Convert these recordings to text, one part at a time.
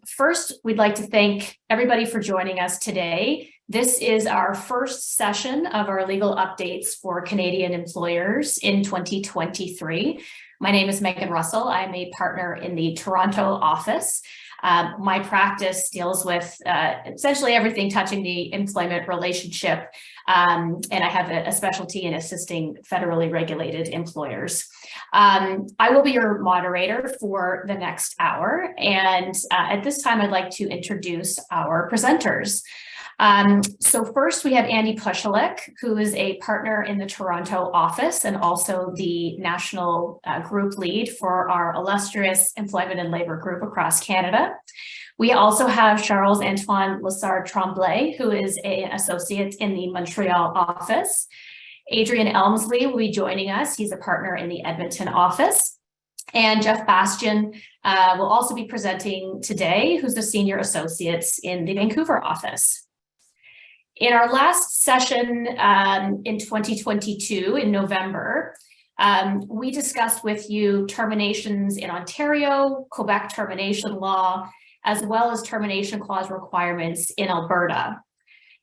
First, we'd like to thank everybody for joining us today. This is our first session of our legal updates for Canadian employers in 2023. My name is Megan Russell. I'm a partner in the Toronto office. My practice deals with essentially everything touching the employment relationship, and I have a specialty in assisting federally regulated employers. I will be your moderator for the next hour, and at this time I'd like to introduce our presenters. So first we have Andy Pushalik, who is a partner in the Toronto office and also the national group lead for our illustrious employment and labor group across Canada. We also have Charles-Antoine Lessard-Tremblay, who is an associate in the Montreal office. Adrian Elmsley will be joining us. He's a partner in the Edmonton office. And Jeff Bastian will also be presenting today, who's the senior associate in the Vancouver office. In our last session in 2022, in November, we discussed with you terminations in Ontario, Quebec termination law, as well as termination clause requirements in Alberta.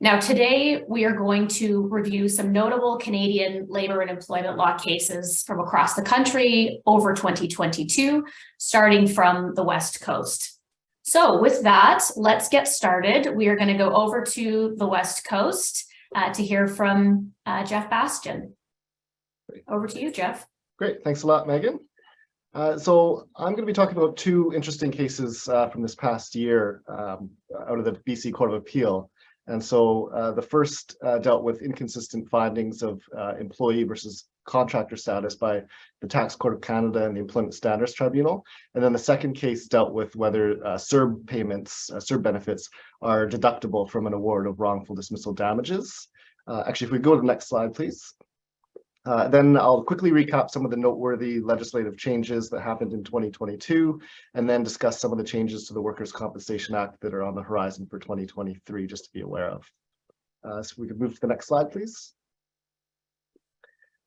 Now, today, we are going to review some notable Canadian labor and employment law cases from across the country over 2022, starting from the West Coast. So with that, let's get started. We are going to go over to the West Coast to hear from Jeff Bastian. Over to you, Jeff. Great. Thanks a lot, Megan. So I'm going to be talking about two interesting cases from this past year out of the BC Court of Appeal. And so the first dealt with inconsistent findings of employee versus contractor status by the Tax Court of Canada and the Employment Standards Tribunal. And then the second case dealt with whether CERB payments, CERB benefits are deductible from an award of wrongful dismissal damages. Actually, if we go to the next slide, please. Then I'll quickly recap some of the noteworthy legislative changes that happened in 2022, and then discuss some of the changes to the Workers' Compensation Act that are on the horizon for 2023, just to be aware of. So we could move to the next slide, please.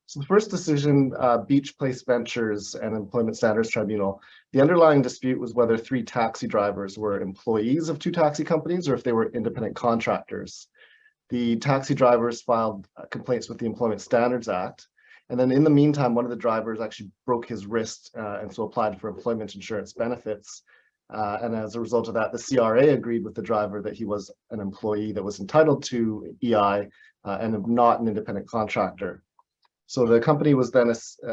So the first decision, Beach Place Ventures and Employment Standards Tribunal, the underlying dispute was whether 3 taxi drivers were employees of 2 taxi companies or if they were independent contractors. The taxi drivers filed complaints with the Employment Standards Act. And then in the meantime, one of the drivers actually broke his wrist and so applied for employment insurance benefits. And as a result of that, the CRA agreed with the driver that he was an employee that was entitled to EI and not an independent contractor. So the company was then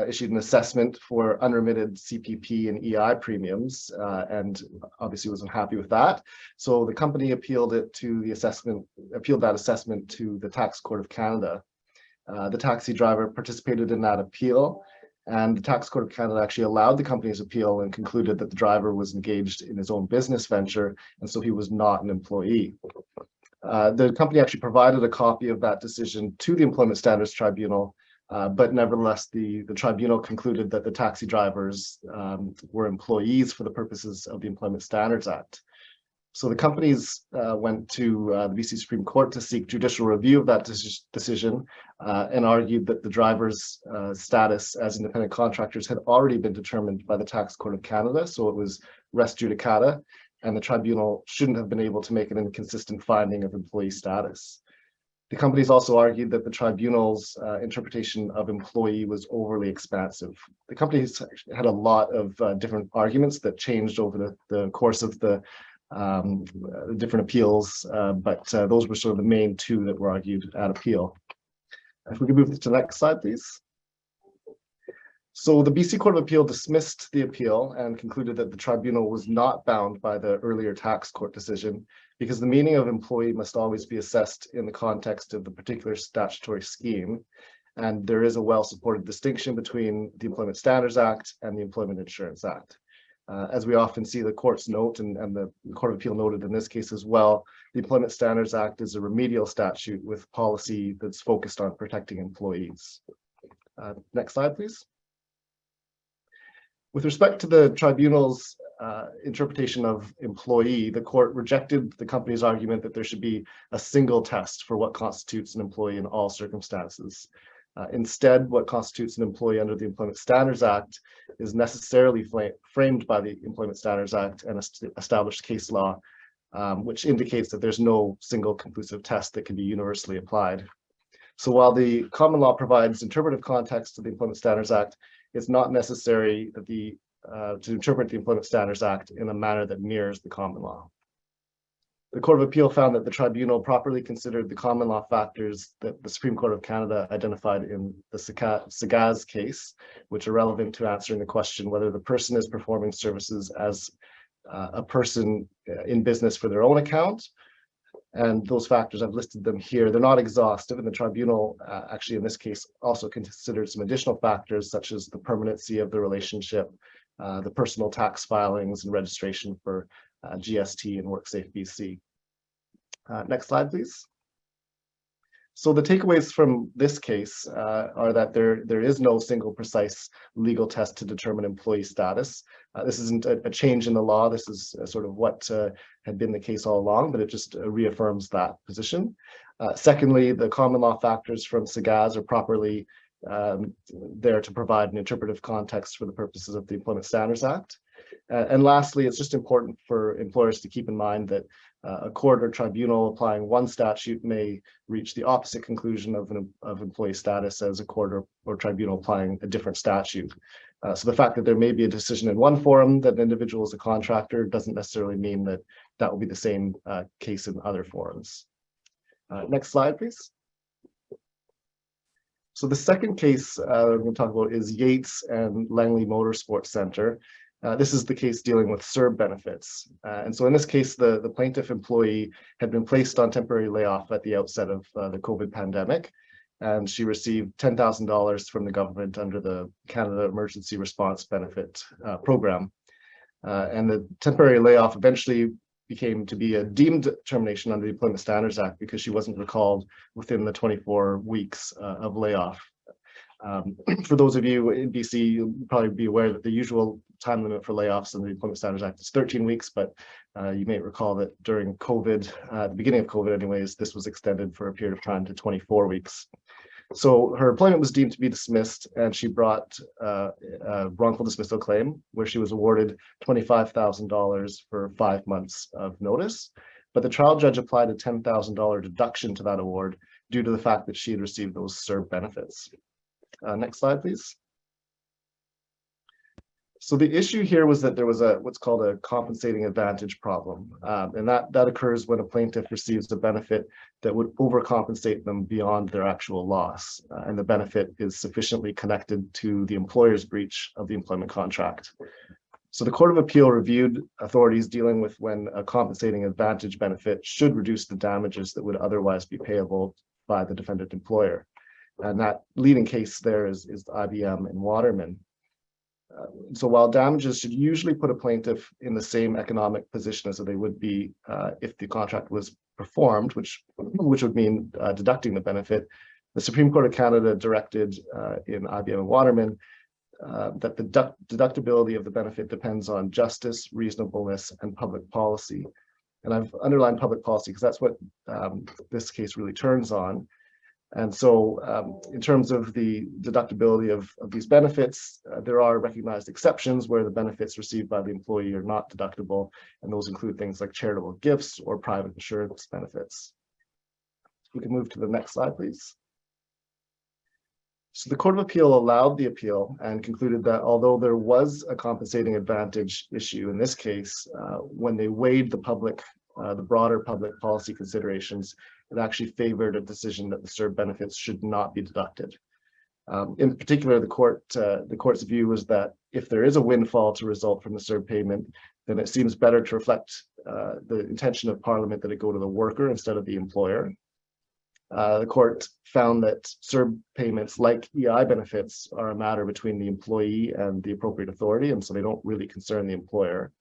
issued an assessment for unremitted CPP and EI premiums, and obviously wasn't happy with that. So the company appealed that assessment to the Tax Court of Canada. The taxi driver participated in that appeal, and the Tax Court of Canada actually allowed the company's appeal and concluded that the driver was engaged in his own business venture, and so he was not an employee. The company actually provided a copy of that decision to the Employment Standards Tribunal, but nevertheless, the tribunal concluded that the taxi drivers were employees for the purposes of the Employment Standards Act. So the companies went to the BC Supreme Court to seek judicial review of that decision and argued that the drivers' status as independent contractors had already been determined by the Tax Court of Canada, so it was res judicata, and the tribunal shouldn't have been able to make an inconsistent finding of employee status. The companies also argued that the tribunal's interpretation of employee was overly expansive. The companies had a lot of different arguments that changed over the course of the different appeals, but those were sort of the main 2 that were argued at appeal. If we could move to the next slide, please. So the BC Court of Appeal dismissed the appeal and concluded that the tribunal was not bound by the earlier tax court decision because the meaning of employee must always be assessed in the context of the particular statutory scheme. And there is a well-supported distinction between the Employment Standards Act and the Employment Insurance Act. As we often see the courts note, and the Court of Appeal noted in this case as well, the Employment Standards Act is a remedial statute with policy that's focused on protecting employees. Next slide, please. With respect to the tribunal's interpretation of employee, the court rejected the company's argument that there should be a single test for what constitutes an employee in all circumstances. Instead, what constitutes an employee under the Employment Standards Act is necessarily framed by the Employment Standards Act and established case law, which indicates that there's no single conclusive test that can be universally applied. So while the common law provides interpretive context to the Employment Standards Act, it's not necessary that to interpret the Employment Standards Act in a manner that mirrors the common law. The Court of Appeal found that the tribunal properly considered the common law factors that the Supreme Court of Canada identified in the Sagaz case, which are relevant to answering the question whether the person is performing services as a person in business for their own account. And those factors, I've listed them here. They're not exhaustive, and the tribunal actually in this case also considered some additional factors such as the permanency of the relationship, the personal tax filings and registration for GST and WorkSafe BC. Next slide, please. So the takeaways from this case are that there is no single precise legal test to determine employee status. This isn't a change in the law. This is sort of what had been the case all along, but it just reaffirms that position. Secondly, the common law factors from Sagaz are properly there to provide an interpretive context for the purposes of the Employment Standards Act. And lastly, it's just important for employers to keep in mind that a court or tribunal applying one statute may reach the opposite conclusion of employee status as a court or tribunal applying a different statute. So the fact that there may be a decision in one forum that an individual is a contractor doesn't necessarily mean that that will be the same case in other forums. Next slide, please. So the second case we're going to talk about is Yates and Langley Motorsports Center. This is the case dealing with CERB benefits. And so in this case, the plaintiff employee had been placed on temporary layoff at the outset of the COVID pandemic, and she received $10,000 from the government under the Canada Emergency Response Benefit Program. And the temporary layoff eventually became to be a deemed termination under the Employment Standards Act because she wasn't recalled within the 24 weeks of layoff. For those of you in BC, you'll probably be aware that the usual time limit for layoffs under the Employment Standards Act is 13 weeks, but you may recall that during COVID, the beginning of COVID anyways, this was extended for a period of time to 24 weeks. So her employment was deemed to be dismissed, and she brought a wrongful dismissal claim where she was awarded $25,000 for 5 months of notice. But the trial judge applied a $10,000 deduction to that award due to the fact that she had received those CERB benefits. Next slide, please. So the issue here was that there was what's called a compensating advantage problem. And that occurs when a plaintiff receives a benefit that would overcompensate them beyond their actual loss. And the benefit is sufficiently connected to the employer's breach of the employment contract. So the Court of Appeal reviewed authorities dealing with when a compensating advantage benefit should reduce the damages that would otherwise be payable by the defendant employer. And that leading case there is IBM and Waterman. So while damages should usually put a plaintiff in the same economic position as they would be if the contract was performed, which would mean deducting the benefit, the Supreme Court of Canada directed in IBM and Waterman that the deductibility of the benefit depends on justice, reasonableness, and public policy. And I've underlined public policy because that's what this case really turns on. And so in terms of the deductibility of these benefits, there are recognized exceptions where the benefits received by the employee are not deductible, and those include things like charitable gifts or private insurance benefits. We can move to the next slide, please. So the Court of Appeal allowed the appeal and concluded that although there was a compensating advantage issue in this case, when they weighed the broader public policy considerations, it actually favored a decision that the CERB benefits should not be deducted. In particular, the court's view was that if there is a windfall to result from the CERB payment, then it seems better to reflect the intention of Parliament that it go to the worker instead of the employer. The court found that CERB payments, like EI benefits, are a matter between the employee and the appropriate authority, and so they don't really concern the employer.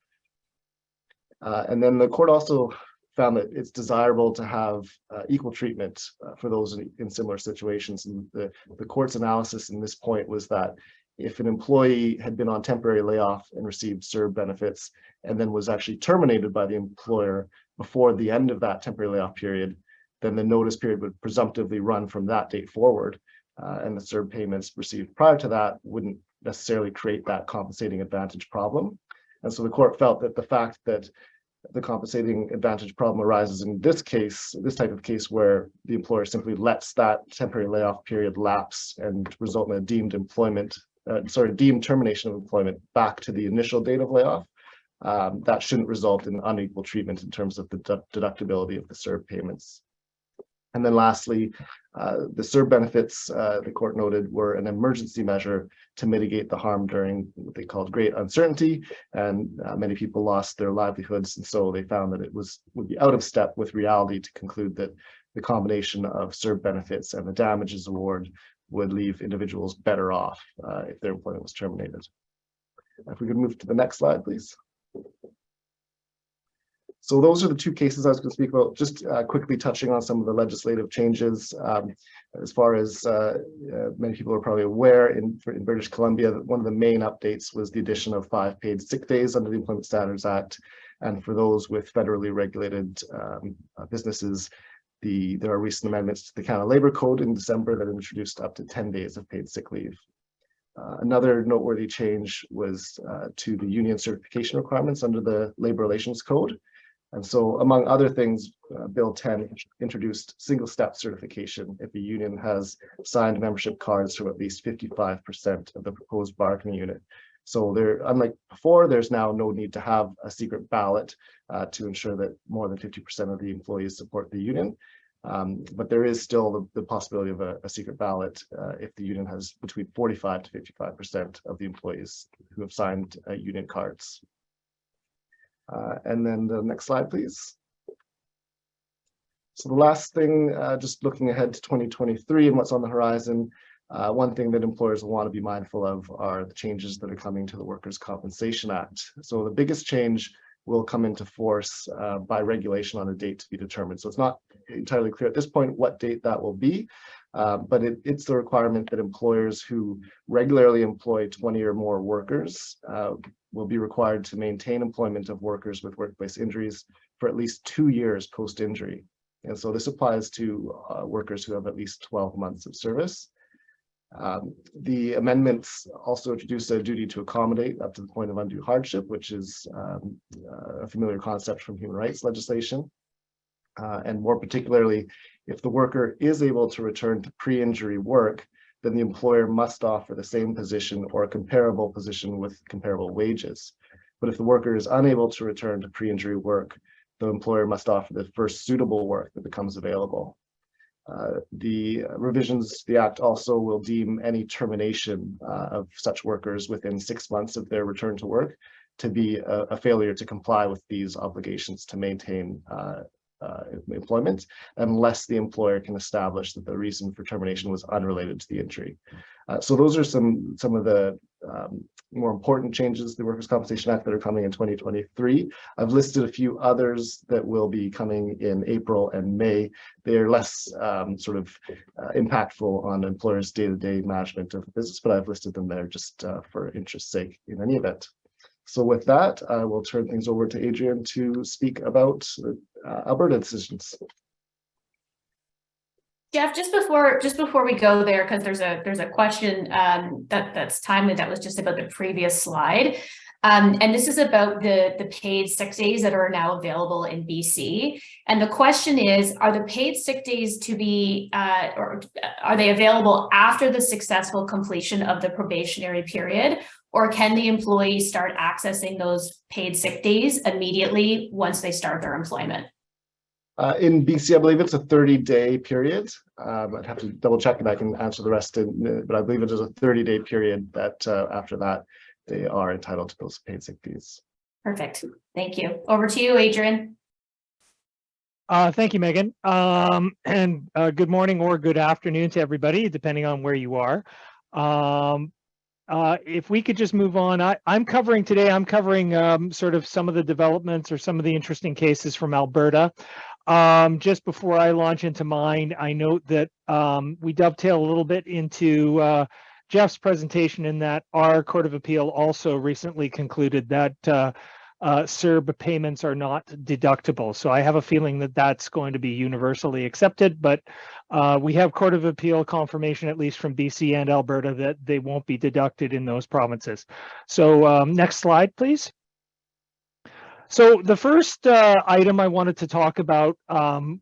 And then the court also found that it's desirable to have equal treatment for those in similar situations. And the court's analysis in this point was that if an employee had been on temporary layoff and received CERB benefits and then was actually terminated by the employer before the end of that temporary layoff period, then the notice period would presumptively run from that date forward. and the CERB payments received prior to that wouldn't necessarily create that compensating advantage problem. And so the court felt that the fact that the compensating advantage problem arises in this case, this type of case where the employer simply lets that temporary layoff period lapse and result in a deemed termination of employment back to the initial date of layoff, that shouldn't result in unequal treatment in terms of the deductibility of the CERB payments. And then lastly, the CERB benefits, the court noted, were an emergency measure to mitigate the harm during what they called great uncertainty, and many people lost their livelihoods, and so they found that it would be out of step with reality to conclude that the combination of CERB benefits and the damages award would leave individuals better off if their employment was terminated. If we could move to the next slide, please. So those are the two cases I was going to speak about, just quickly touching on some of the legislative changes. As far as many people are probably aware, in British Columbia, one of the main updates was the addition of 5 paid sick days under the Employment Standards Act. And for those with federally regulated businesses, there are recent amendments to the Canada Labour Code in December that introduced up to 10 days of paid sick leave. Another noteworthy change was to the union certification requirements under the Labour Relations Code. And so, among other things, Bill 10 introduced single-step certification if a union has signed membership cards from at least 55% of the proposed bargaining unit. So unlike before, there's now no need to have a secret ballot to ensure that more than 50% of the employees support the union. But there is still the possibility of a secret ballot if the union has between 45 to 55% of the employees who have signed union cards. And then the next slide, please. So the last thing, just looking ahead to 2023 and what's on the horizon, one thing that employers will want to be mindful of are the changes that are coming to the Workers' Compensation Act. So the biggest change will come into force by regulation on a date to be determined. So it's not entirely clear at this point what date that will be, but it's the requirement that employers who regularly employ 20 or more workers will be required to maintain employment of workers with workplace injuries for at least 2 years post-injury. And so this applies to workers who have at least 12 months of service. The amendments also introduce a duty to accommodate up to the point of undue hardship, which is a familiar concept from human rights legislation. And more particularly, if the worker is able to return to pre-injury work, then the employer must offer the same position or a comparable position with comparable wages. But if the worker is unable to return to pre-injury work, the employer must offer the first suitable work that becomes available. The revisions to the Act also will deem any termination of such workers within 6 months of their return to work to be a failure to comply with these obligations to maintain employment, unless the employer can establish that the reason for termination was unrelated to the injury. So those are some of the more important changes to the Workers' Compensation Act that are coming in 2023. I've listed a few others that will be coming in April and May. They are less impactful on employers' day-to-day management of the business, but I've listed them there just for interest's sake in any event. So with that, I will turn things over to Adrian to speak about Alberta decisions. Jeff, just before we go there, because there's a question that's timely that was just about the previous slide, and this is about the paid sick days that are now available in BC. And the question is, are the paid sick days to be, or are they available after the successful completion of the probationary period, or can the employee start accessing those paid sick days immediately once they start their employment? In BC, I believe it's a 30-day period. I'd have to double check and I can answer the rest, but I believe it is a 30-day period that after that, they are entitled to those paid sick days. Perfect. Thank you. Over to you, Adrian. Thank you, Megan. And good morning or good afternoon to everybody, depending on where you are. If we could just move on, I'm covering sort of some of the developments or some of the interesting cases from Alberta. Just before I launch into mine, I note that we dovetail a little bit into Jeff's presentation in that our Court of Appeal also recently concluded that CERB payments are not deductible. So I have a feeling that that's going to be universally accepted, but we have Court of Appeal confirmation, at least from BC and Alberta, that they won't be deducted in those provinces. So next slide, please. So the first item I wanted to talk about,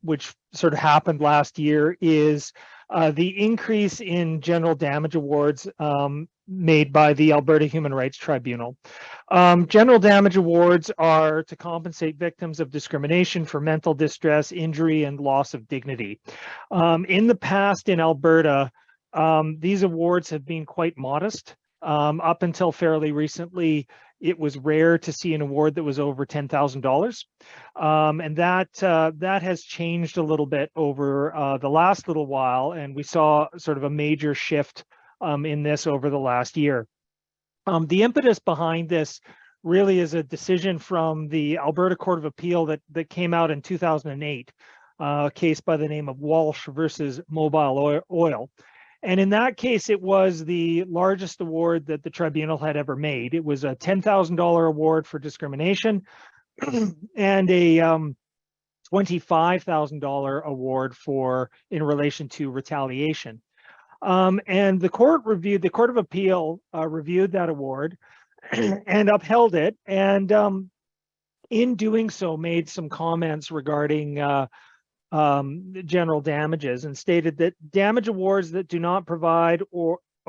which sort of happened last year, is the increase in general damage awards made by the Alberta Human Rights Tribunal. General damage awards are to compensate victims of discrimination for mental distress, injury, and loss of dignity. In the past in Alberta, these awards have been quite modest. Up until fairly recently, it was rare to see an award that was over $10,000. And that has changed a little bit over the last little while, and we saw sort of a major shift in this over the last year. The impetus behind this really is a decision from the Alberta Court of Appeal that came out in 2008, a case by the name of Walsh versus Mobile Oil. And in that case, it was the largest award that the tribunal had ever made. It was a $10,000 award for discrimination and a $25,000 award in relation to retaliation. And the Court of Appeal reviewed that award and upheld it, and in doing so made some comments regarding general damages, and stated that damage awards that do not provide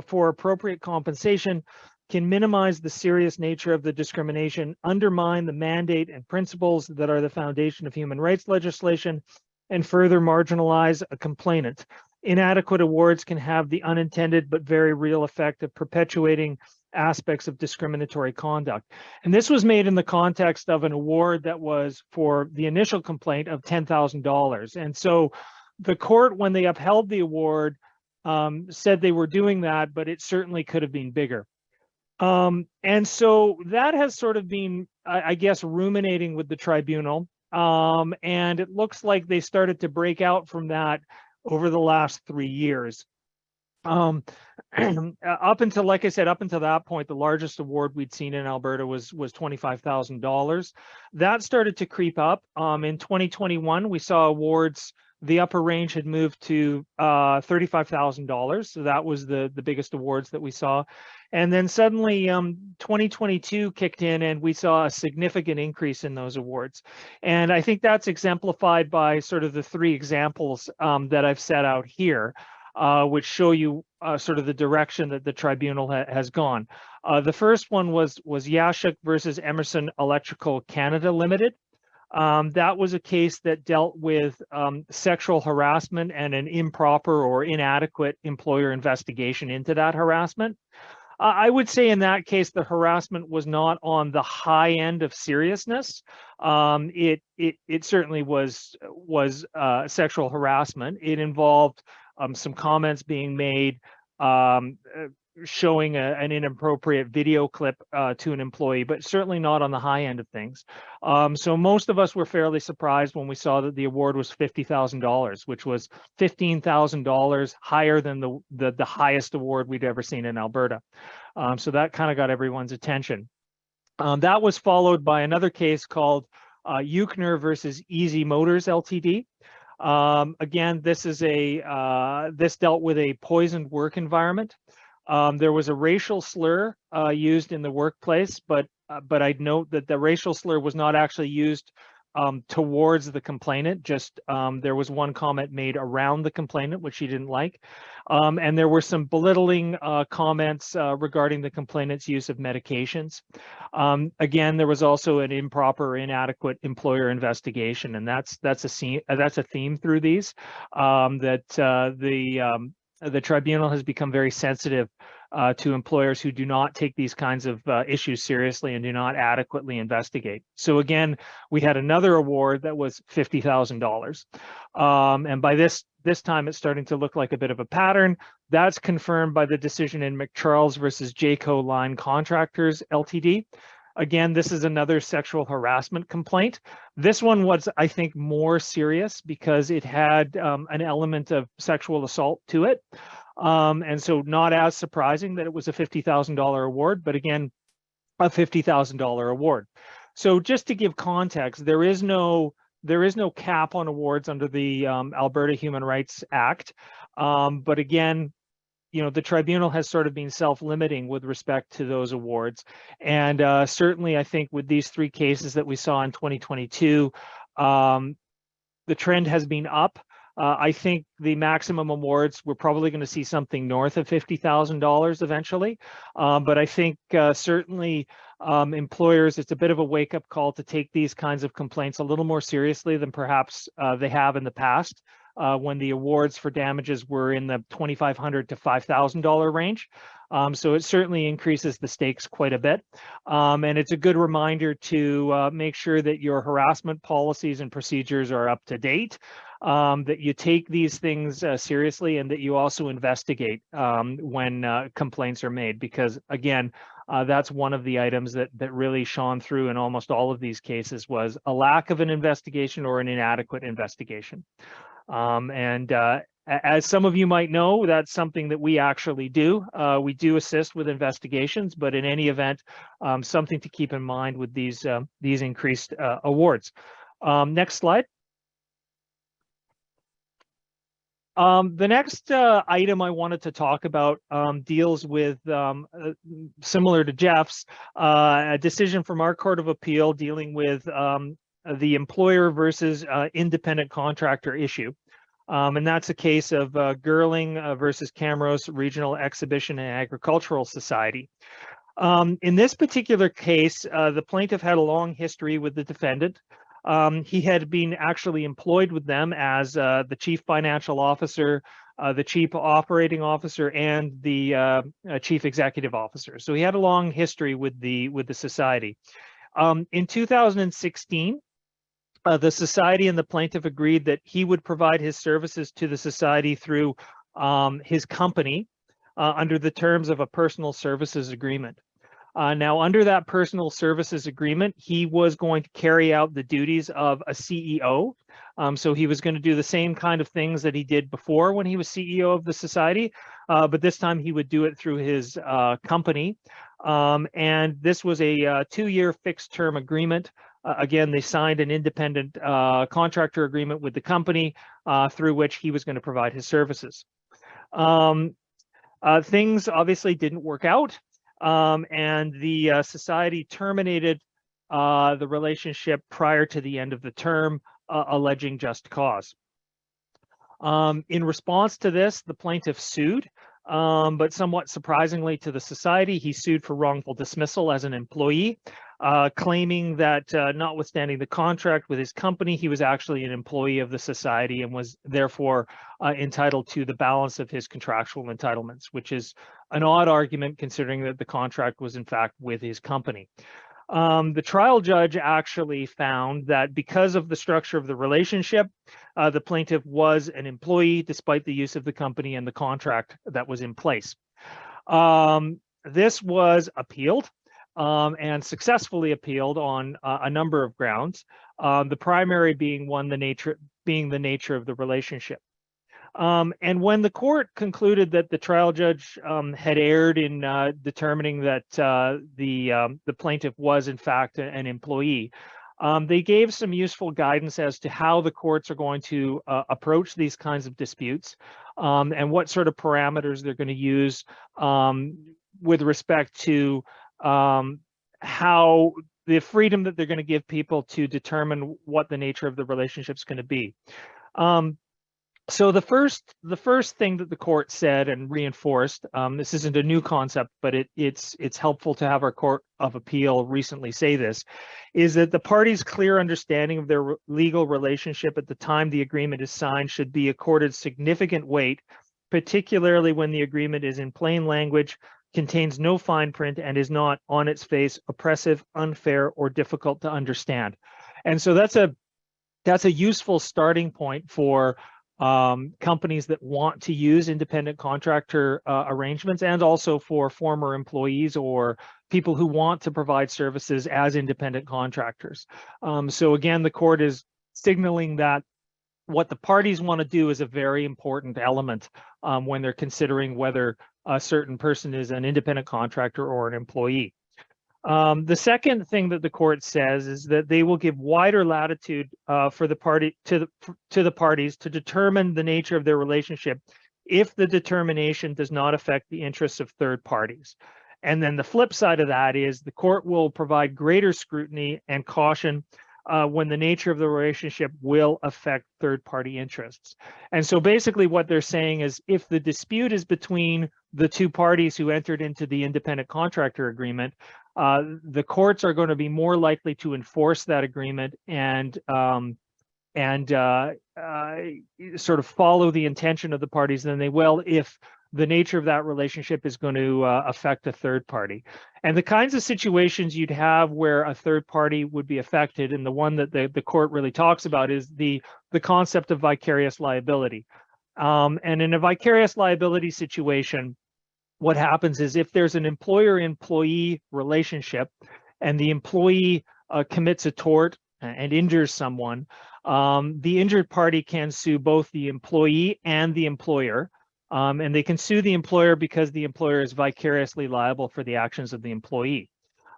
for appropriate compensation can minimize the serious nature of the discrimination, undermine the mandate and principles that are the foundation of human rights legislation, and further marginalize a complainant. Inadequate awards can have the unintended but very real effect of perpetuating aspects of discriminatory conduct. And this was made in the context of an award that was for the initial complaint of $10,000. And so the court, when they upheld the award, said they were doing that, but it certainly could have been bigger. And so that has sort of been, I guess, ruminating with the tribunal. And it looks like they started to break out from that over the last 3 years. Up until, like I said, up until that point, the largest award we'd seen in Alberta was $25,000. That started to creep up. In 2021, we saw awards, the upper range had moved to $35,000. So that was the biggest awards that we saw. And then suddenly 2022 kicked in and we saw a significant increase in those awards. And I think that's exemplified by sort of the 3 examples that I've set out here, which show you sort of the direction that the tribunal has gone. The first one was Yashuk versus Emerson Electrical Canada Limited. That was a case that dealt with sexual harassment and an improper or inadequate employer investigation into that harassment. I would say in that case, the harassment was not on the high end of seriousness. It certainly was sexual harassment. It involved some comments being made showing an inappropriate video clip to an employee, but certainly not on the high end of things. So most of us were fairly surprised when we saw that the award was $50,000, which was $15,000 higher than the highest award we'd ever seen in Alberta. So that kind of got everyone's attention. That was followed by another case called Euchner versus Easy Motors Ltd. Again, this dealt with a poisoned work environment. There was a racial slur used in the workplace, but I'd note that the racial slur was not actually used towards the complainant. Just there was one comment made around the complainant, which she didn't like. And there were some belittling comments regarding the complainant's use of medications. Again, there was also an improper or inadequate employer investigation, and that's a theme through these, the tribunal has become very sensitive to employers who do not take these kinds of issues seriously and do not adequately investigate. So again, we had another award that was $50,000. And by this time, it's starting to look like a bit of a pattern. That's confirmed by the decision in McCharles versus Jayco Line Contractors Ltd. Again, this is another sexual harassment complaint. This one was, I think, more serious because it had an element of sexual assault to it. And so not as surprising that it was a $50,000 award, but again, a $50,000 award. So just to give context, there is no cap on awards under the Alberta Human Rights Act. But again, the tribunal has sort of been self-limiting with respect to those awards. And certainly, I think with these 3 cases that we saw in 2022, the trend has been up. I think the maximum awards, we're probably going to see something north of $50,000 eventually. But I think certainly employers, it's a bit of a wake-up call to take these kinds of complaints a little more seriously than perhaps they have in the past, when the awards for damages were in the $2,500 to $5,000 range. So it certainly increases the stakes quite a bit. And it's a good reminder to make sure that your harassment policies and procedures are up to date, that you take these things seriously, and that you also investigate when complaints are made, because again, that's one of the items that really shone through in almost all of these cases, was a lack of an investigation or an inadequate investigation. As some of you might know, that's something that we actually do. We do assist with investigations, but in any event, something to keep in mind with these increased awards. Next slide. The next item I wanted to talk about deals with, similar to Jeff's, a decision from our Court of Appeal dealing with the employer versus independent contractor issue. And that's a case of Girling versus Camrose Regional Exhibition and Agricultural Society. In this particular case, the plaintiff had a long history with the defendant. He had been actually employed with them as the chief financial officer, the chief operating officer, and the chief executive officer. So he had a long history with the society. In 2016, the society and the plaintiff agreed that he would provide his services to the society through his company under the terms of a personal services agreement. Now, under that personal services agreement, he was going to carry out the duties of a CEO. So he was going to do the same kind of things that he did before when he was CEO of the society, but this time he would do it through his company. And this was a 2-year fixed term agreement. Again, they signed an independent contractor agreement with the company through which he was going to provide his services. Things obviously didn't work out, and the society terminated the relationship prior to the end of the term, alleging just cause. In response to this, the plaintiff sued, but somewhat surprisingly to the society, he sued for wrongful dismissal as an employee, claiming that notwithstanding the contract with his company, he was actually an employee of the society and was therefore entitled to the balance of his contractual entitlements, which is an odd argument considering that the contract was in fact with his company. The trial judge actually found that because of the structure of the relationship, the plaintiff was an employee despite the use of the company and the contract that was in place. This was appealed and successfully appealed on a number of grounds. The primary being the nature of the relationship. And when the court concluded that the trial judge had erred in determining that the plaintiff was in fact an employee, they gave some useful guidance as to how the courts are going to approach these kinds of disputes, and what sort of parameters they're going to use with respect to how the freedom that they're going to give people to determine what the nature of the relationship is going to be. So the first thing that the court said and reinforced, this isn't a new concept, but it's helpful to have our Court of Appeal recently say this, is that the parties' clear understanding of their legal relationship at the time the agreement is signed should be accorded significant weight, particularly when the agreement is in plain language, contains no fine print, and is not on its face oppressive, unfair, or difficult to understand. And so that's a useful starting point for companies that want to use independent contractor arrangements, and also for former employees or people who want to provide services as independent contractors. So again, the court is signaling that what the parties want to do is a very important element when they're considering whether a certain person is an independent contractor or an employee. The second thing that the court says is that they will give wider latitude for the party to the parties to determine the nature of their relationship if the determination does not affect the interests of third parties. And then the flip side of that is the court will provide greater scrutiny and caution when the nature of the relationship will affect third-party interests. And so basically what they're saying is if the dispute is between the two parties who entered into the independent contractor agreement, the courts are going to be more likely to enforce that agreement and sort of follow the intention of the parties than they will if the nature of that relationship is going to affect a third party. And the kinds of situations you'd have where a third party would be affected, and the one that the court really talks about is the concept of vicarious liability. And in a vicarious liability situation, what happens is if there's an employer-employee relationship and the employee commits a tort and injures someone, the injured party can sue both the employee and the employer. And they can sue the employer because the employer is vicariously liable for the actions of the employee.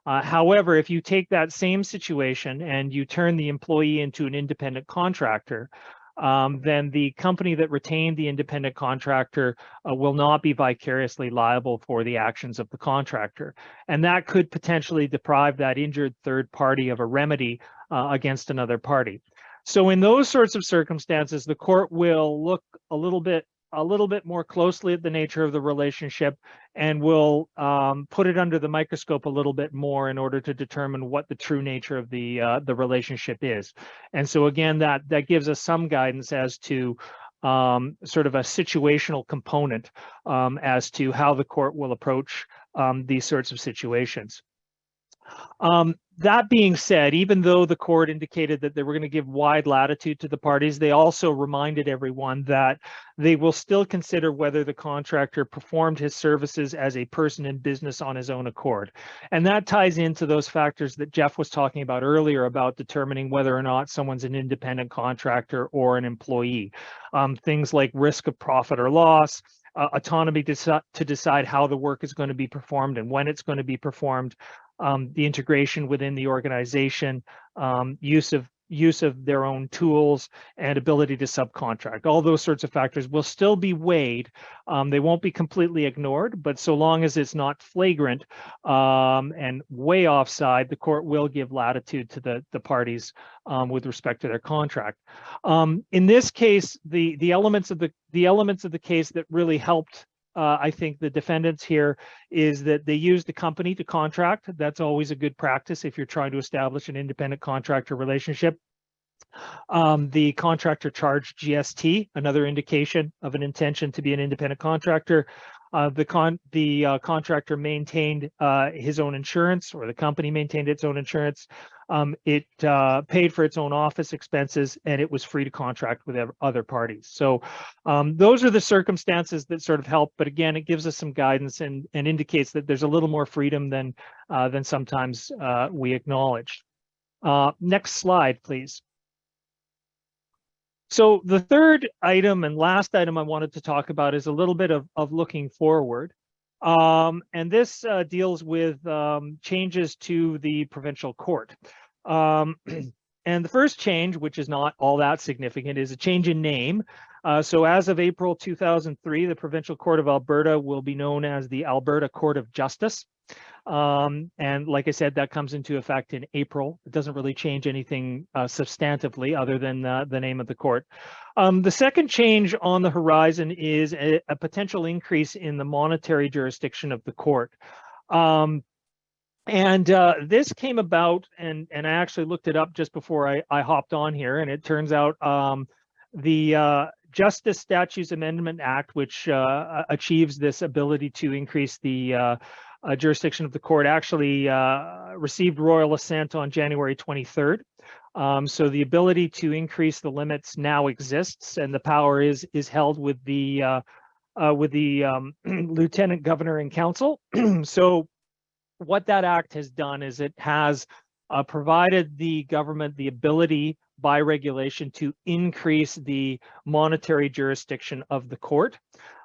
However, if you take that same situation and you turn the employee into an independent contractor, then the company that retained the independent contractor will not be vicariously liable for the actions of the contractor. And that could potentially deprive that injured third party of a remedy against another party. So in those sorts of circumstances, the court will look a little bit more closely at the nature of the relationship and will put it under the microscope a little bit more in order to determine what the true nature of the relationship is. And so again, that gives us some guidance as to sort of a situational component as to how the court will approach these sorts of situations. That being said, even though the court indicated that they were going to give wide latitude to the parties, they also reminded everyone that they will still consider whether the contractor performed his services as a person in business on his own accord. And that ties into those factors that Jeff was talking about earlier about determining whether or not someone's an independent contractor or an employee. Things like risk of profit or loss, autonomy to decide how the work is going to be performed and when it's going to be performed, the integration within the organization, use of their own tools, and ability to subcontract. All those sorts of factors will still be weighed. They won't be completely ignored, but so long as it's not flagrant and way offside, the court will give latitude to the parties with respect to their contract. In this case, the elements of the case that really helped I think the defendants here is that they used the company to contract. That's always a good practice if you're trying to establish an independent contractor relationship. The contractor charged GST, another indication of an intention to be an independent contractor. The contractor maintained his own insurance, or the company maintained its own insurance. It paid for its own office expenses, and it was free to contract with other parties. So those are the circumstances that sort of help. But again, it gives us some guidance and indicates that there's a little more freedom than sometimes we acknowledge. Next slide, please. So the third item and last item I wanted to talk about is a little bit of looking forward. And this deals with changes to the provincial court. And the first change, which is not all that significant, is a change in name. So as of April 2003, the Provincial Court of Alberta will be known as the Alberta Court of Justice. And like I said, that comes into effect in April. It doesn't really change anything substantively other than the name of the court. The second change on the horizon is a potential increase in the monetary jurisdiction of the court. This came about, and I actually looked it up just before I hopped on here, and it turns out the Justice Statutes Amendment Act, which achieves this ability to increase the jurisdiction of the court, actually received royal assent on January 23rd. So the ability to increase the limits now exists, and the power is held with the Lieutenant Governor and Council. So what that act has done is it has provided the government the ability by regulation to increase the monetary jurisdiction of the court.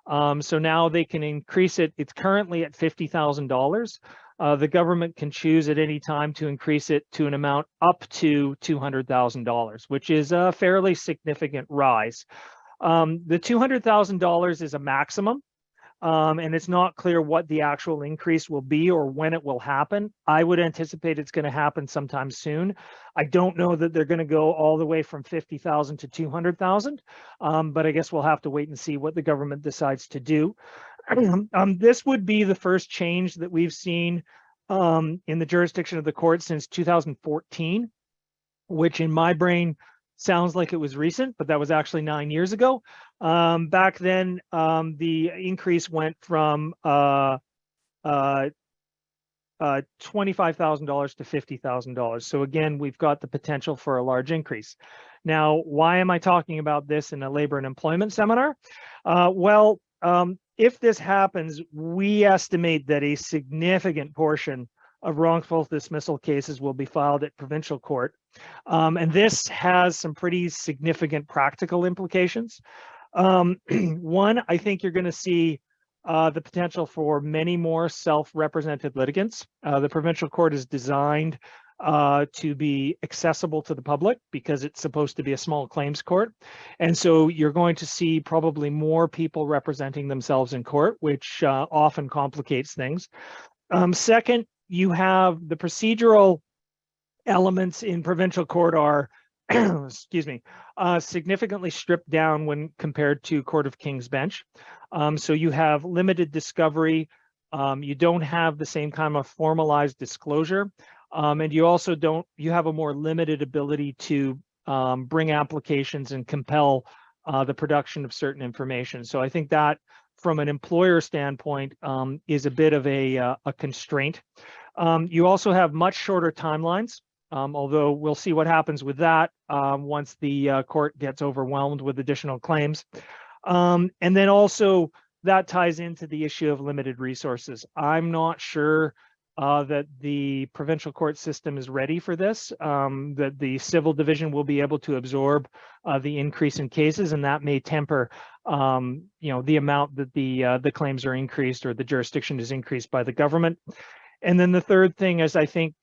So now they can increase it. It's currently at $50,000. the government can choose at any time to increase it to an amount up to $200,000, which is a fairly significant rise. The $200,000 is a maximum. And it's not clear what the actual increase will be or when it will happen. I would anticipate it's going to happen sometime soon. I don't know that they're going to go all the way from 50,000 to 200,000, but I guess we'll have to wait and see what the government decides to do. This would be the first change that we've seen in the jurisdiction of the court since 2014, which in my brain sounds like it was recent, but that was actually 9 years ago. Back then, the increase went from $25,000 to $50,000. So again, we've got the potential for a large increase. Now, why am I talking about this in a labor and employment seminar? If this happens, we estimate that a significant portion of wrongful dismissal cases will be filed at provincial court. And this has some pretty significant practical implications. One, I think you're going to see the potential for many more self-represented litigants. The provincial court is designed to be accessible to the public because it's supposed to be a small claims court. And so you're going to see probably more people representing themselves in court, which often complicates things. Second, you have the procedural elements in provincial court are, excuse me, significantly stripped down when compared to Court of King's Bench. So you have limited discovery. You don't have the same kind of formalized disclosure. And you also you have a more limited ability to bring applications and compel the production of certain information. So I think that from an employer standpoint is a bit of a constraint. You also have much shorter timelines, although we'll see what happens with that once the court gets overwhelmed with additional claims. And then also that ties into the issue of limited resources. I'm not sure that the provincial court system is ready for this, that the civil division will be able to absorb the increase in cases, and that may temper the amount that the claims are increased or the jurisdiction is increased by the government. And then the third thing is, I think,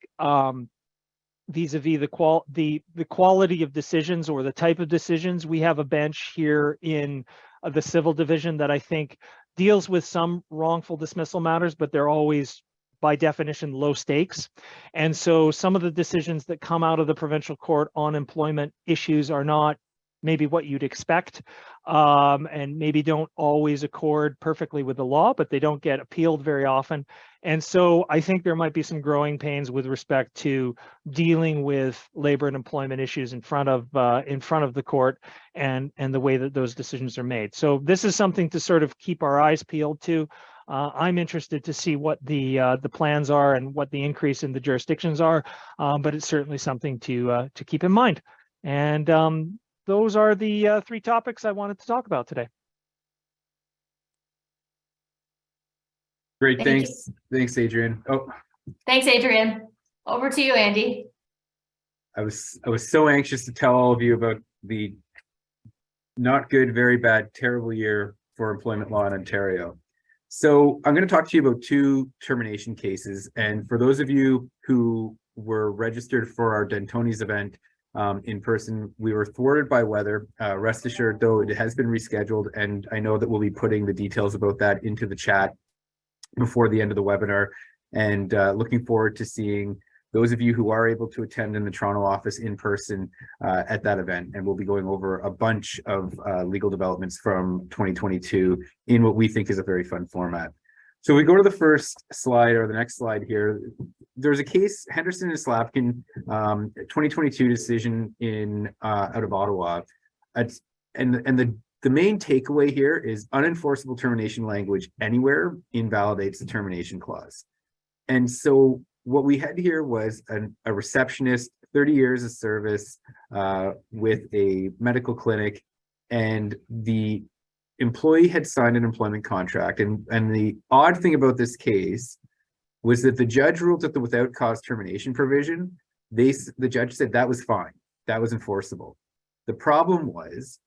vis-a-vis the quality of decisions or the type of decisions, we have a bench here in the civil division that I think deals with some wrongful dismissal matters, but they're always, by definition, low stakes. And so some of the decisions that come out of the provincial court on employment issues are not maybe what you'd expect, and maybe don't always accord perfectly with the law, but they don't get appealed very often. And so I think there might be some growing pains with respect to dealing with labor and employment issues in front of the court and the way that those decisions are made. So this is something to sort of keep our eyes peeled to. I'm interested to see what the plans are and what the increase in the jurisdictions are, but it's certainly something to keep in mind. And those are the three topics I wanted to talk about today. Great, thanks. Thanks, Adrian. Oh, thanks, Adrian. Over to you, Andy. I was so anxious to tell all of you about the not good, very bad, terrible year for employment law in Ontario. So I'm going to talk to you about two termination cases. And for those of you who were registered for our Dentones event in person, we were thwarted by weather. Rest assured, though, it has been rescheduled. And I know that we'll be putting the details about that into the chat before the end of the webinar. And looking forward to seeing those of you who are able to attend in the Toronto office in person at that event. And we'll be going over a bunch of legal developments from 2022 in what we think is a very fun format. So we go to the first slide, or the next slide here. There's a case, Henderson and Slavkin, 2022 decision in out of Ottawa. And the main takeaway here is unenforceable termination language anywhere invalidates the termination clause. And so what we had here was a receptionist, 30 years of service with a medical clinic, and the employee had signed an employment contract. And the odd thing about this case was that the judge ruled that the without cause termination provision, the judge said that was fine, that was enforceable. The problem was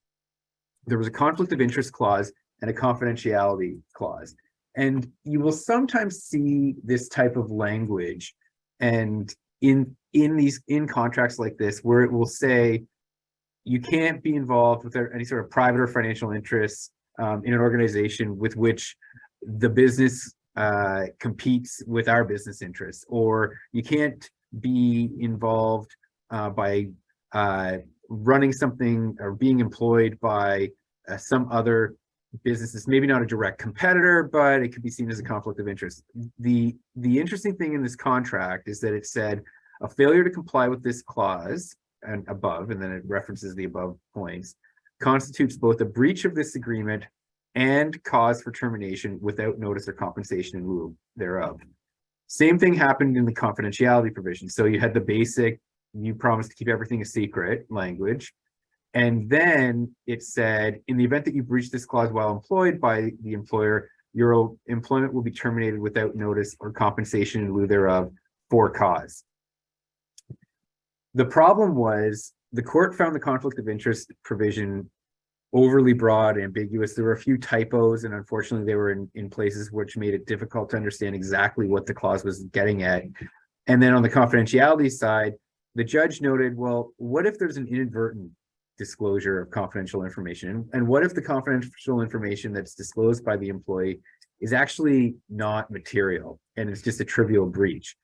there was a conflict of interest clause and a confidentiality clause. And you will sometimes see this type of language and in contracts like this, where it will say you can't be involved with any sort of private or financial interests in an organization with which the business competes with our business interests, or you can't be involved by running something or being employed by some other businesses, maybe not a direct competitor, but it could be seen as a conflict of interest. The interesting thing in this contract is that it said a failure to comply with this clause and above, and then it references the above points, constitutes both a breach of this agreement and cause for termination without notice or compensation in lieu thereof. Same thing happened in the confidentiality provision. So you had the basic, you promised to keep everything a secret language. And then it said, in the event that you breach this clause while employed by the employer, your employment will be terminated without notice or compensation in lieu thereof for cause. The problem was the court found the conflict of interest provision overly broad, ambiguous. There were a few typos, and unfortunately they were in places which made it difficult to understand exactly what the clause was getting at. And then on the confidentiality side, the judge noted, well, what if there's an inadvertent disclosure of confidential information? And what if the confidential information that's disclosed by the employee is actually not material and it's just a trivial breach?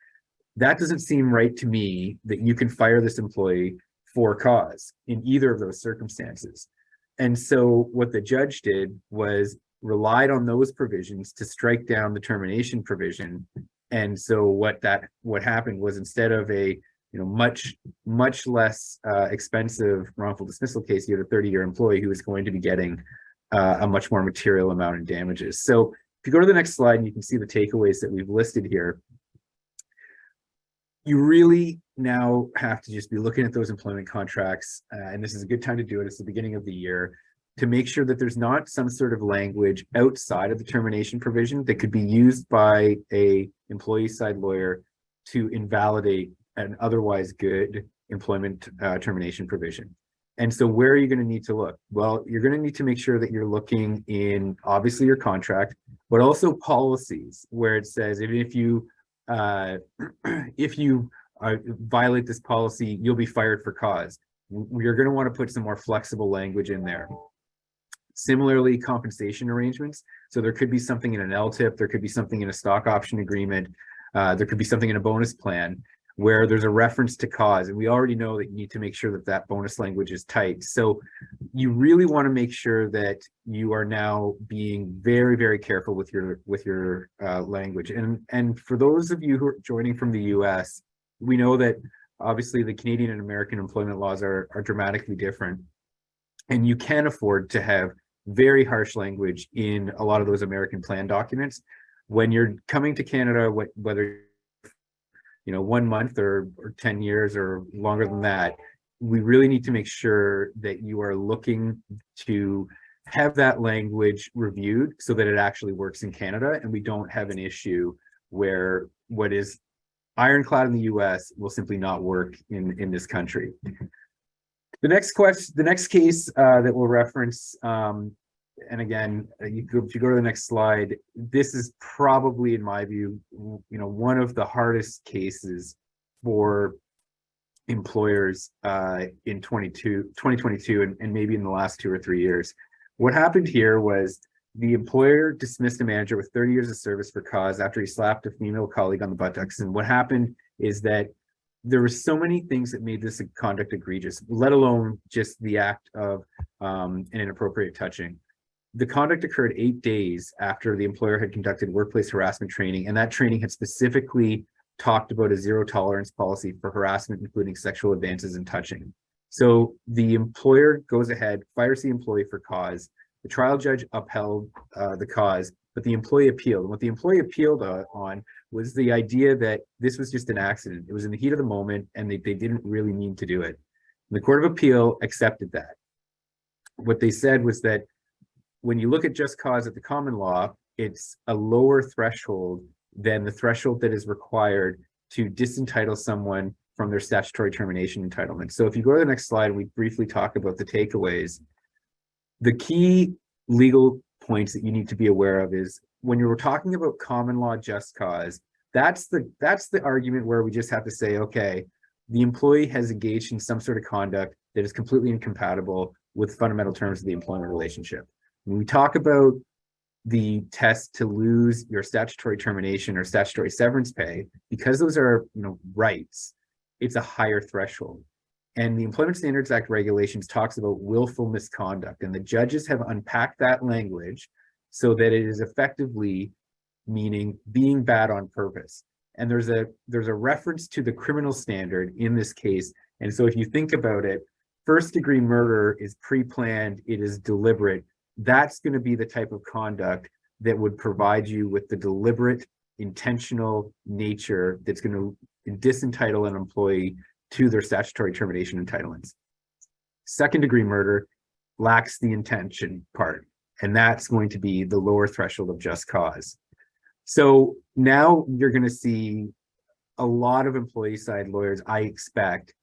That doesn't seem right to me, that you can fire this employee for cause in either of those circumstances. And so what the judge did was relied on those provisions to strike down the termination provision. And so what happened was, instead of a much less expensive wrongful dismissal case, you had a 30-year employee who is going to be getting a much more material amount in damages. So if you go to the next slide, you can see the takeaways that we've listed here. You really now have to just be looking at those employment contracts, and this is a good time to do it. It's the beginning of the year, to make sure that there's not some sort of language outside of the termination provision that could be used by a employee side lawyer to invalidate an otherwise good employment termination provision. And so where are you going to need to look? Well, you're going to need to make sure that you're looking in, obviously, your contract, but also policies, where it says if you violate this policy, you'll be fired for cause. You're going to want to put some more flexible language in there. Similarly, compensation arrangements. So there could be something in an LTIP, there could be something in a stock option agreement, there could be something in a bonus plan where there's a reference to cause. And we already know that you need to make sure that that bonus language is tight. So you really want to make sure that you are now being very, very careful with your language. And for those of you who are joining from the US, we know that obviously the Canadian and American employment laws are dramatically different. And you can afford to have very harsh language in a lot of those American plan documents. When you're coming to Canada, whether 1 month or 10 years or longer than that, we really need to make sure that you are looking to have that language reviewed so that it actually works in Canada, and we don't have an issue where what is ironclad in the US will simply not work in this country. The next case that we'll reference, and again, if you go to the next slide, this is probably, in my view, one of the hardest cases for employers in 2022 and maybe in the last 2 or 3 years. What happened here was the employer dismissed a manager with 30 years of service for cause after he slapped a female colleague on the buttocks. And what happened is that there were so many things that made this conduct egregious, let alone just the act of an inappropriate touching. The conduct occurred 8 days after the employer had conducted workplace harassment training, and that training had specifically talked about a zero tolerance policy for harassment, including sexual advances and touching. So the employer goes ahead, fires the employee for cause. The trial judge upheld the cause, but the employee appealed. And what the employee appealed on was the idea that this was just an accident. It was in the heat of the moment, and they didn't really mean to do it. And the Court of Appeal accepted that. What they said was that when you look at just cause at the common law, it's a lower threshold than the threshold that is required to disentitle someone from their statutory termination entitlement. So if you go to the next slide, and we briefly talk about the takeaways, the key legal points that you need to be aware of is when you're talking about common law just cause, that's the argument where we just have to say, okay, the employee has engaged in some sort of conduct that is completely incompatible with fundamental terms of the employment relationship. When we talk about the test to lose your statutory termination or statutory severance pay, because those are, rights, it's a higher threshold. And the Employment Standards Act regulations talks about willful misconduct, and the judges have unpacked that language so that it is effectively meaning being bad on purpose. And there's a reference to the criminal standard in this case. And so if you think about it, first degree murder is pre-planned, it is deliberate. That's going to be the type of conduct that would provide you with the deliberate, intentional nature that's going to disentitle an employee to their statutory termination entitlements. Second degree murder lacks the intention part, and that's going to be the lower threshold of just cause. So now you're going to see a lot of employee side lawyers, I expect,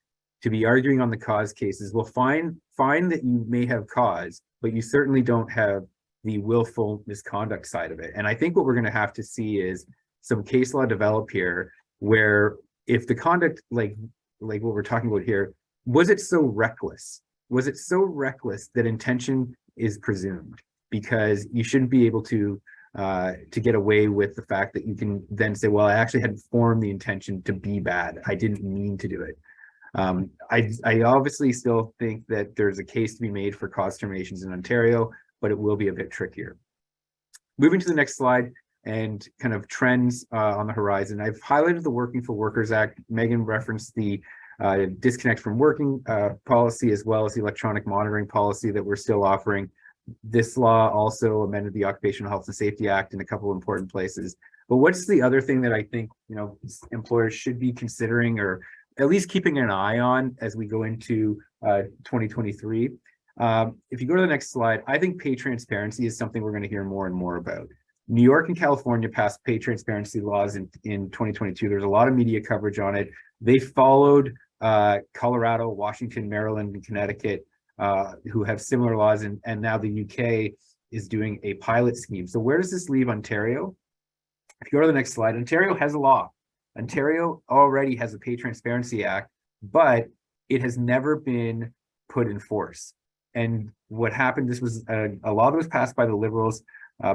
to be arguing on the cause cases. Will find that you may have cause, but you certainly don't have the willful misconduct side of it. And I think what we're going to have to see is some case law develop here, where if the conduct, like what we're talking about here, was it so reckless? Was it so reckless that intention is presumed? Because you shouldn't be able to get away with the fact that you can then say, well, I actually had formed the intention to be bad. I didn't mean to do it. I obviously still think that there's a case to be made for cause terminations in Ontario, but it will be a bit trickier. Moving to the next slide and kind of trends on the horizon. I've highlighted the Working for Workers Act. Megan referenced the disconnect from working policy, as well as the electronic monitoring policy that we're still offering. This law also amended the Occupational Health and Safety Act in a couple of important places. But what's the other thing that I think employers should be considering, or at least keeping an eye on as we go into 2023? If you go to the next slide, I think pay transparency is something we're going to hear more and more about. New York and California passed pay transparency laws in 2022. There's a lot of media coverage on it. They followed Colorado, Washington, Maryland, and Connecticut, who have similar laws, and now the UK is doing a pilot scheme. So where does this leave Ontario? If you go to the next slide, Ontario has a law. Ontario already has a Pay Transparency Act, but it has never been put in force. And what happened, this was a law that was passed by the Liberals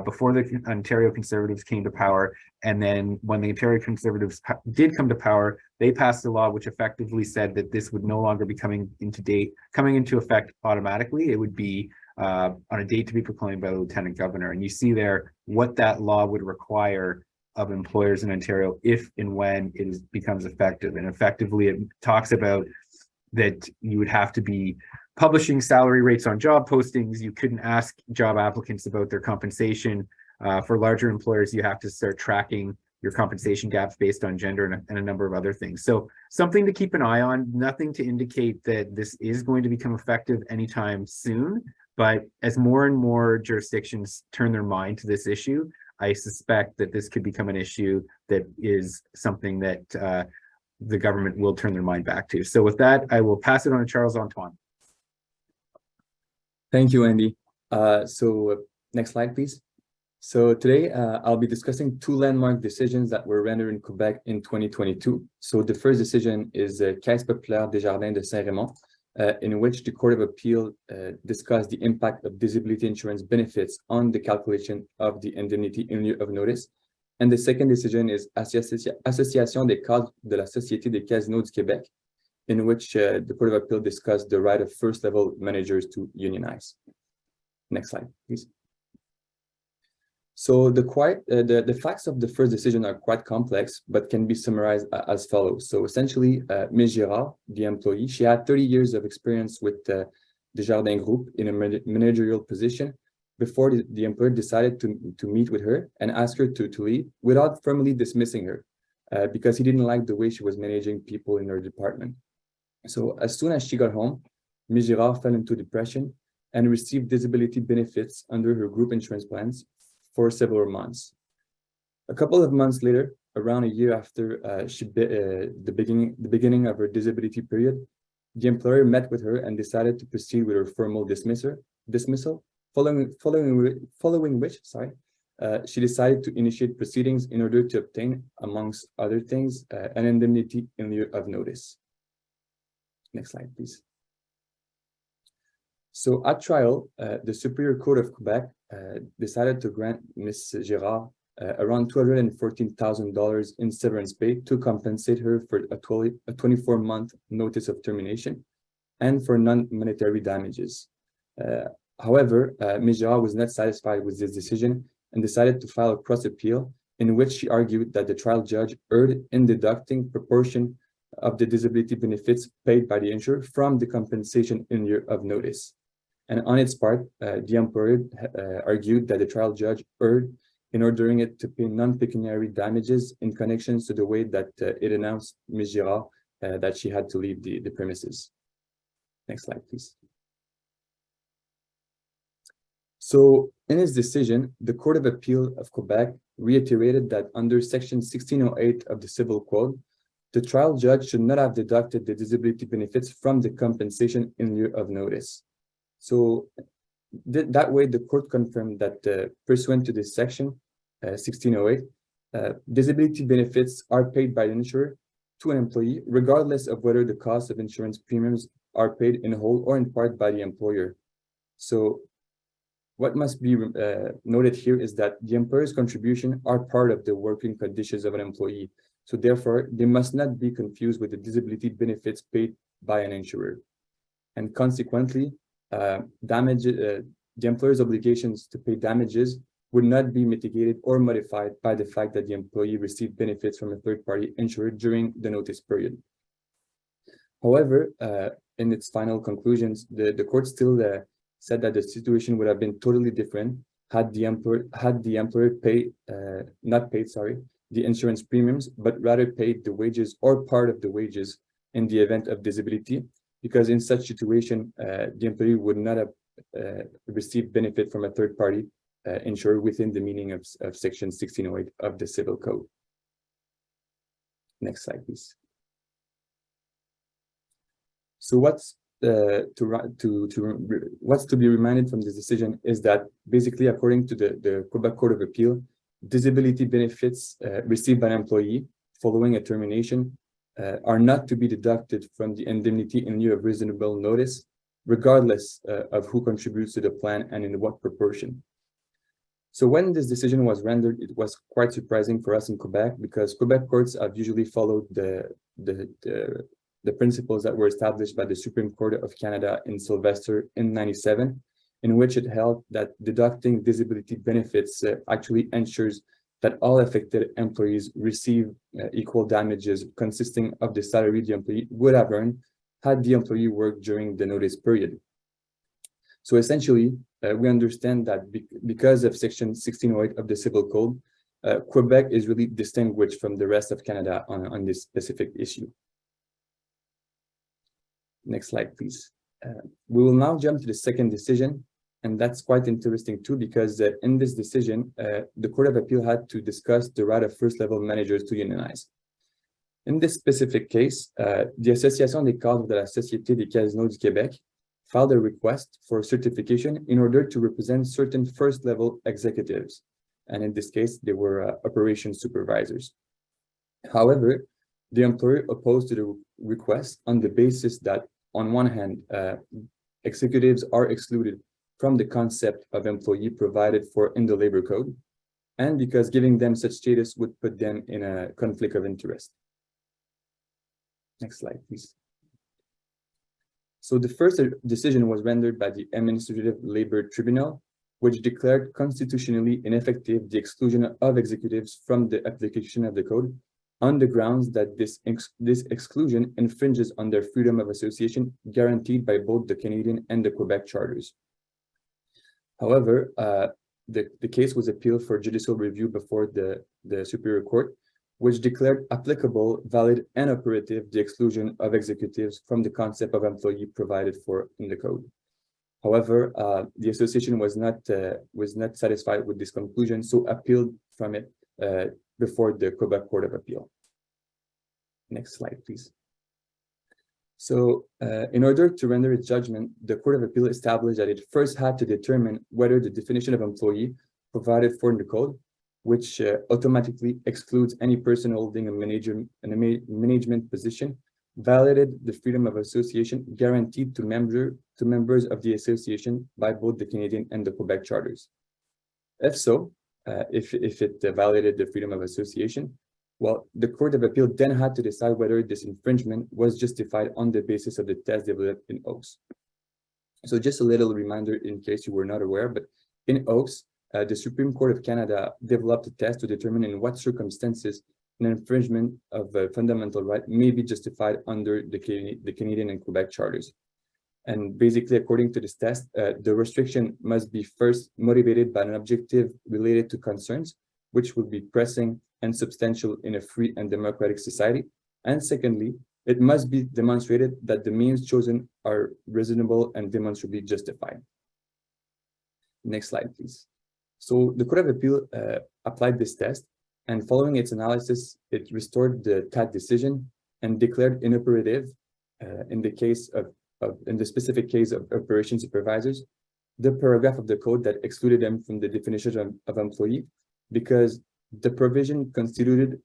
before the Ontario Conservatives came to power. And then when the Ontario Conservatives did come to power, they passed a law which effectively said that this would no longer be coming into effect automatically. It would be on a date to be proclaimed by the Lieutenant Governor. And you see there what that law would require of employers in Ontario if and when it becomes effective. And effectively, it talks about that you would have to be publishing salary rates on job postings. You couldn't ask job applicants about their compensation. For larger employers, you have to start tracking your compensation gaps based on gender and a number of other things. So something to keep an eye on, nothing to indicate that this is going to become effective anytime soon. But as more and more jurisdictions turn their mind to this issue, I suspect that this could become an issue that is something that the government will turn their mind back to. So with that, I will pass it on to Charles Antoine. Thank you, Andy. Next slide, please. So today, I'll be discussing two landmark decisions that were rendered in Quebec in 2022. So the first decision is Caisse Populaire Desjardins de Saint-Raymond, in which the Court of Appeal discussed the impact of disability insurance benefits on the calculation of the indemnity in lieu of notice. And the second decision is Association des cadres de la Société des Casinos du Québec, in which the Court of Appeal discussed the right of first-level managers to unionize. Next slide, please. So the facts of the first decision are quite complex, but can be summarized as follows. So essentially, Ms. Girard, the employee, she had 30 years of experience with Desjardins Group in a managerial position before the employer decided to meet with her and ask her to leave without formally dismissing her because he didn't like the way she was managing people in her department. So as soon as she got home, Ms. Girard fell into depression and received disability benefits under her group insurance plans for several months. A couple of months later, around a year after the beginning of her disability period, the employer met with her and decided to proceed with her formal dismissal, following which, she decided to initiate proceedings in order to obtain, amongst other things, an indemnity in lieu of notice. Next slide, please. So at trial, the Superior Court of Quebec decided to grant Ms. Girard around $214,000 in severance pay to compensate her for a 24-month notice of termination and for non-monetary damages. However, Ms. Girard was not satisfied with this decision and decided to file a cross-appeal in which she argued that the trial judge erred in deducting proportion of the disability benefits paid by the insurer from the compensation in lieu of notice. And on its part, the employer argued that the trial judge erred in ordering it to pay non-pecuniary damages in connection to the way that it announced Ms. Girard that she had to leave the premises. Next slide, please. So in his decision, the Court of Appeal of Quebec reiterated that under Section 1608 of the Civil Code, the trial judge should not have deducted the disability benefits from the compensation in lieu of notice. So that way, the court confirmed that pursuant to this section, 1608, disability benefits are paid by the insurer to an employee, regardless of whether the cost of insurance premiums are paid in whole or in part by the employer. So what must be noted here is that the employer's contribution are part of the working conditions of an employee. So therefore, they must not be confused with the disability benefits paid by an insurer. And consequently, the employer's obligations to pay damages would not be mitigated or modified by the fact that the employee received benefits from a third-party insurer during the notice period. However, in its final conclusions, the court still said that the situation would have been totally different had the employer not paid the insurance premiums, but rather paid the wages or part of the wages in the event of disability, because in such situation, the employee would not have received benefit from a third party insurer within the meaning of Section 1608 of the Civil Code. Next slide, please. So what's to be reminded from this decision is that basically, according to the Quebec Court of Appeal, disability benefits received by an employee following a termination are not to be deducted from the indemnity in lieu of reasonable notice, regardless of who contributes to the plan and in what proportion. So when this decision was rendered, it was quite surprising for us in Quebec, because Quebec courts have usually followed the principles that were established by the Supreme Court of Canada in Sylvester in '97, in which it held that deducting disability benefits actually ensures that all affected employees receive equal damages consisting of the salary the employee would have earned had the employee worked during the notice period. So essentially, we understand that because of Section 1608 of the Civil Code, Quebec is really distinguished from the rest of Canada on this specific issue. Next slide, please. We will now jump to the second decision, and that's quite interesting too, because in this decision, the Court of Appeal had to discuss the right of first-level managers to unionize. In this specific case, the Association des cadres de la Société des casinos du Québec filed a request for certification in order to represent certain first-level executives. And in this case, they were operations supervisors. However, the employer opposed to the request on the basis that, on one hand, executives are excluded from the concept of employee provided for in the labor code, and because giving them such status would put them in a conflict of interest. Next slide, please. So the first decision was rendered by the Administrative Labor Tribunal, which declared constitutionally ineffective the exclusion of executives from the application of the code on the grounds that this exclusion infringes on their freedom of association guaranteed by both the Canadian and the Quebec charters. However, the case was appealed for judicial review before the Superior Court, which declared applicable, valid, and operative the exclusion of executives from the concept of employee provided for in the code. However, the association was not satisfied with this conclusion, so appealed from it before the Quebec Court of Appeal. Next slide, please. So in order to render its judgment, the Court of Appeal established that it first had to determine whether the definition of employee provided for in the code, which automatically excludes any person holding a management position, validated the freedom of association guaranteed to members of the association by both the Canadian and the Quebec charters. If so, if it validated the freedom of association, well, the Court of Appeal then had to decide whether this infringement was justified on the basis of the test developed in Oaks. So just a little reminder in case you were not aware, but in Oaks, the Supreme Court of Canada developed a test to determine in what circumstances an infringement of a fundamental right may be justified under the Canadian and Quebec charters. And basically, according to this test, the restriction must be first motivated by an objective related to concerns, which would be pressing and substantial in a free and democratic society. And secondly, it must be demonstrated that the means chosen are reasonable and demonstrably justified. Next slide, please. So the Court of Appeal applied this test, and following its analysis, it restored the TAT decision and declared inoperative in the specific case of operation supervisors, the paragraph of the code that excluded them from the definition of employee, because the provision constituted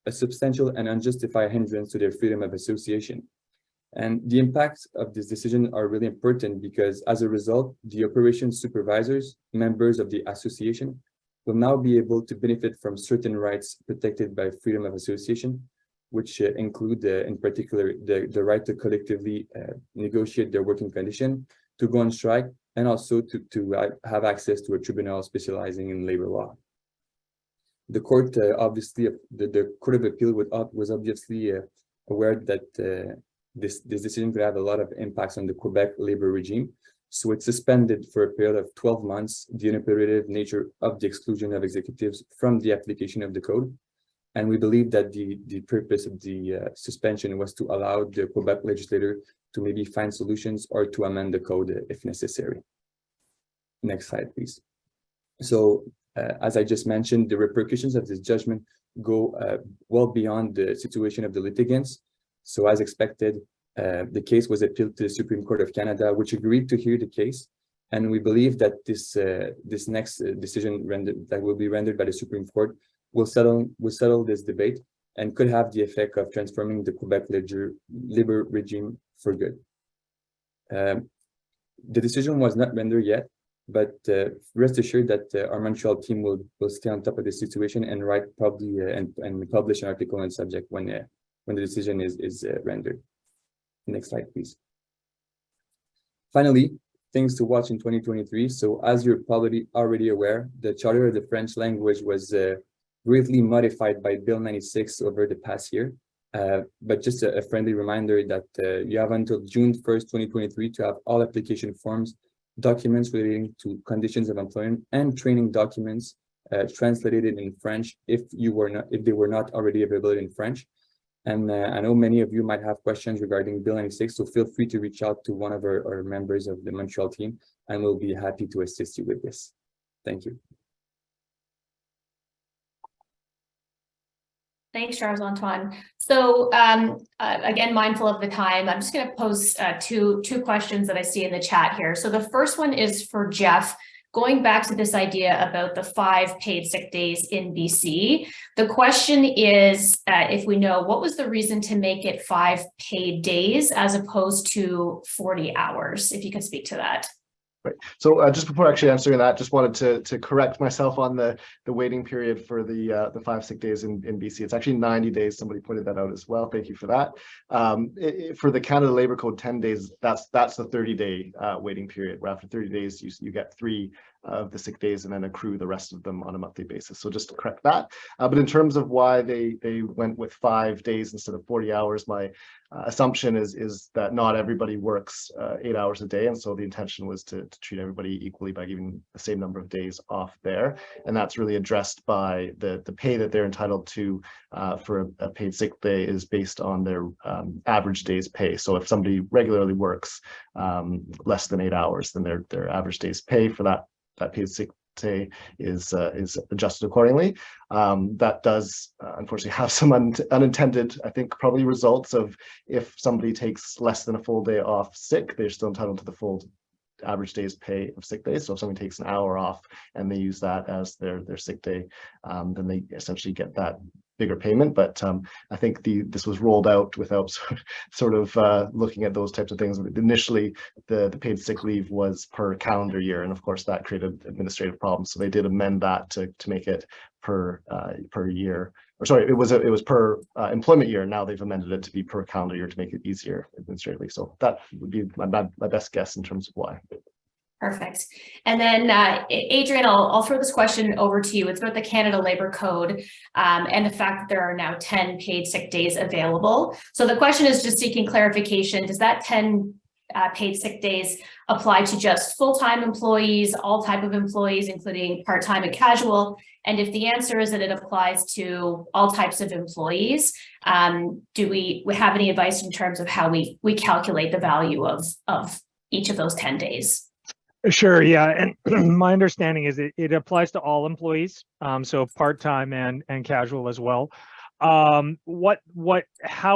a substantial and unjustified hindrance to their freedom of association. And the impacts of this decision are really important because as a result, the operations supervisors, members of the association, will now be able to benefit from certain rights protected by freedom of association, which include in particular the right to collectively negotiate their working condition, to go on strike, and also to have access to a tribunal specializing in labor law. The court obviously, the Court of Appeal was obviously aware that this decision could have a lot of impacts on the Quebec labor regime. So it suspended for a period of 12 months the inoperative nature of the exclusion of executives from the application of the code. And we believe that the purpose of the suspension was to allow the Quebec legislator to maybe find solutions or to amend the code if necessary. Next slide, please. So as I just mentioned, the repercussions of this judgment go well beyond the situation of the litigants. So as expected, the case was appealed to the Supreme Court of Canada, which agreed to hear the case. And we believe that this next decision that will be rendered by the Supreme Court will settle this debate and could have the effect of transforming the Quebec labor regime for good. The decision was not rendered yet, but rest assured that our Montreal team will stay on top of the situation and write probably and publish an article on the subject when the decision is rendered. Next slide, please. Finally, things to watch in 2023. So as you're probably already aware, the Charter of the French language was greatly modified by Bill 96 over the past year. But just a friendly reminder that you have until June 1st, 2023 to have all application forms, documents relating to conditions of employment, and training documents translated in French if they were not already available in French. And I know many of you might have questions regarding Bill 96, so feel free to reach out to one of our members of the Montreal team, and we'll be happy to assist you with this. Thank you. Thanks, Charles-Antoine. So again, mindful of the time, I'm just going to pose two questions that I see in the chat here. So the first one is for Jeff. Going back to this idea about the 5 paid sick days in BC, the question is, if we know, what was the reason to make it 5 paid days as opposed to 40 hours? If you could speak to that. Right. So just before actually answering that, just wanted to correct myself on the waiting period for the 5 sick days in BC. It's actually 90 days. Somebody pointed that out as well. Thank you for that. For the Canada Labor Code, 10 days, that's the 30-day waiting period, where after 30 days, you get 3 of the sick days and then accrue the rest of them on a monthly basis. So just to correct that. But in terms of why they went with 5 days instead of 40 hours, my assumption is that not everybody works 8 hours a day. And so the intention was to treat everybody equally by giving the same number of days off there. And that's really addressed by the pay that they're entitled to for a paid sick day is based on their average day's pay. So if somebody regularly works less than 8 hours, then their average day's pay for that paid sick day is adjusted accordingly. That does unfortunately have some unintended, I think, probably results of if somebody takes less than a full day off sick, they're still entitled to the full average days pay of sick days. So if someone takes an hour off and they use that as their sick day, then they essentially get that bigger payment. But I think this was rolled out without sort of looking at those types of things. Initially, the paid sick leave was per calendar year, and of course that created administrative problems. So they did amend that to make it per year. Or sorry, it was per employment year. Now they've amended it to be per calendar year to make it easier administratively. So that would be my best guess in terms of why. Perfect. And then Adrian, I'll throw this question over to you. It's about the Canada Labour Code and the fact that there are now 10 paid sick days available. So the question is just seeking clarification. Does that 10 paid sick days apply to just full-time employees, all type of employees, including part-time and casual? And if the answer is that it applies to all types of employees, do we have any advice in terms of how we calculate the value of each of those 10 days? Sure, yeah, and my understanding is it applies to all employees, so part-time and casual as well. How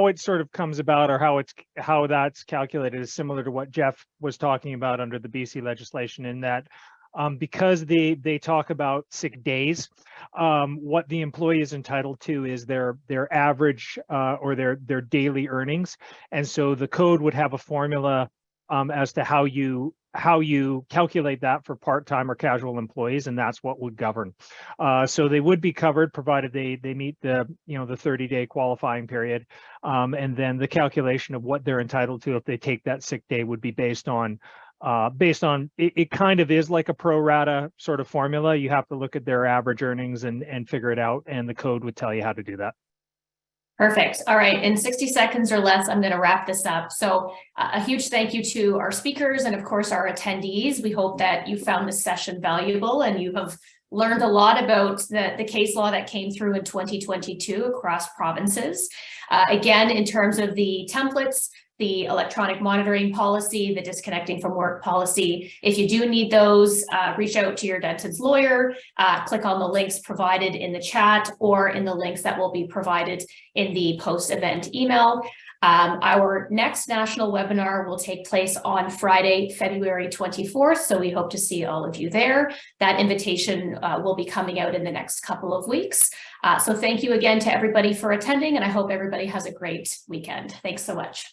it sort of comes about, or how that's calculated, is similar to what Jeff was talking about under the BC legislation, in that because they talk about sick days, what the employee is entitled to is their average or their daily earnings, and so the code would have a formula as to how you calculate that for part-time or casual employees, and that's what would govern. So they would be covered provided they meet the the 30-day qualifying period, and then the calculation of what they're entitled to if they take that sick day would be based on it kind of is like a pro rata sort of formula. You have to look at their average earnings and figure it out, and the code would tell you how to do that. Perfect. All right. In 60 seconds or less, I'm going to wrap this up. So a huge thank you to our speakers and, of course, our attendees. We hope that you found this session valuable and you have learned a lot about the case law that came through in 2022 across provinces. Again, in terms of the templates, the electronic monitoring policy, the disconnecting from work policy. If you do need those, reach out to your dentist's lawyer, click on the links provided in the chat or in the links that will be provided in the post-event email. Our next national webinar will take place on Friday, February 24th. So we hope to see all of you there. That invitation will be coming out in the next couple of weeks. So thank you again to everybody for attending, and I hope everybody has a great weekend. Thanks so much.